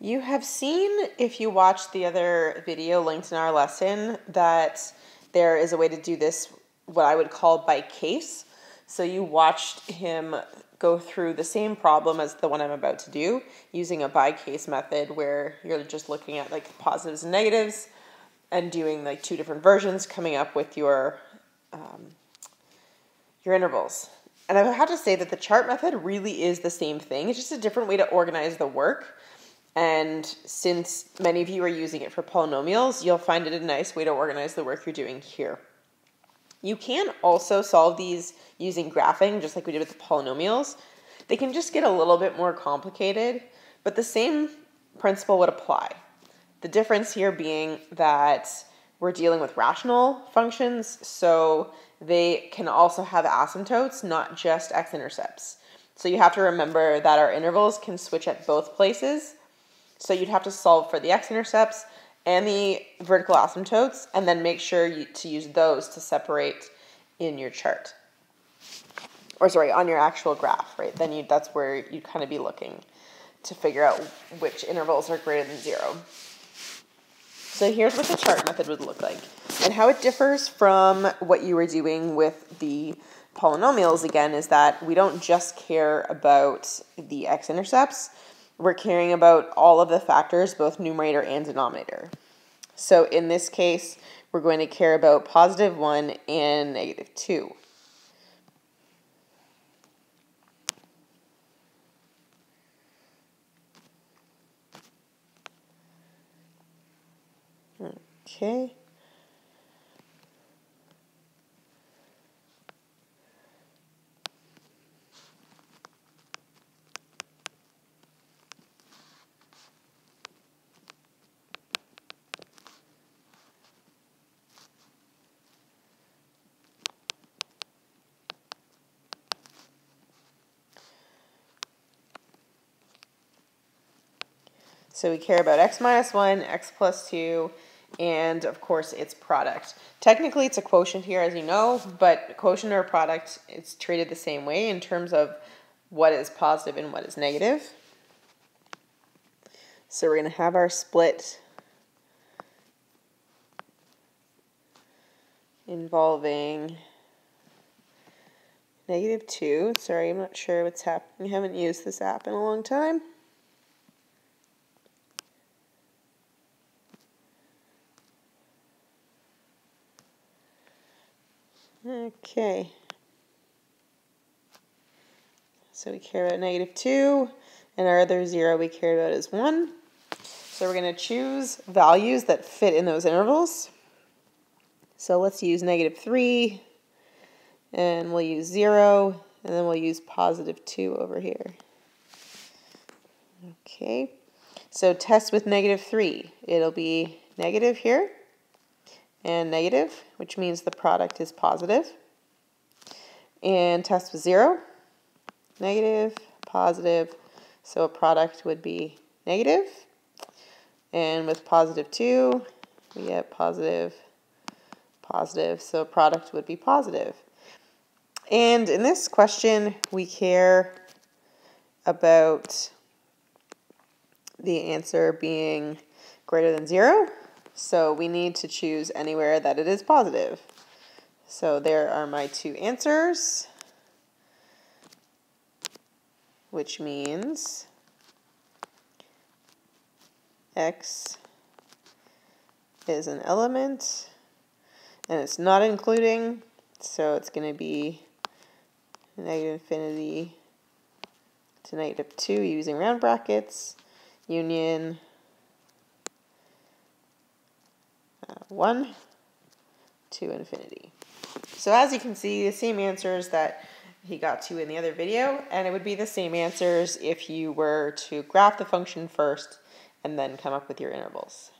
You have seen, if you watched the other video linked in our lesson, that there is a way to do this, what I would call by case. So you watched him go through the same problem as the one I'm about to do, using a by case method where you're just looking at like positives and negatives and doing like two different versions, coming up with your intervals. And I have to say that the chart method really is the same thing. It's just a different way to organize the work. And since many of you are using it for polynomials, you'll find it a nice way to organize the work you're doing here. You can also solve these using graphing, just like we did with the polynomials. They can just get a little bit more complicated, but the same principle would apply. The difference here being that we're dealing with rational functions, so they can also have asymptotes, not just x-intercepts. So you have to remember that our intervals can switch at both places. So you'd have to solve for the x-intercepts and the vertical asymptotes, and then make sure to use those to separate in your chart. Or sorry, on your actual graph, right? Then that's where you'd kind of be looking to figure out which intervals are greater than 0. So here's what the chart method would look like, and how it differs from what you were doing with the polynomials, again, is that we don't just care about the x-intercepts. We're caring about all of the factors, both numerator and denominator. So in this case, we're going to care about positive 1 and negative 2. Okay. So we care about x minus 1, x plus 2, and of course its product. Technically it's a quotient here, as you know, but quotient or product, it's treated the same way in terms of what is positive and what is negative. So we're going to have our split involving negative 2. Sorry, I'm not sure what's happening. I haven't used this app in a long time. Okay. So we care about negative 2, and our other 0 we care about is 1. So we're going to choose values that fit in those intervals. So let's use negative 3, and we'll use 0, and then we'll use positive 2 over here. Okay, so test with negative 3. It'll be negative here, and negative, which means the product is positive. And test with 0, negative, positive, so a product would be negative. And with positive 2, we get positive, positive, so a product would be positive. And in this question, we care about the answer being greater than 0. So we need to choose anywhere that it is positive. So there are my two answers, which means x is an element, and it's not including, so it's going to be negative infinity to negative 2 using round brackets, union 1 to infinity. So as you can see, the same answers that he got to in the other video, and it would be the same answers if you were to graph the function first and then come up with your intervals.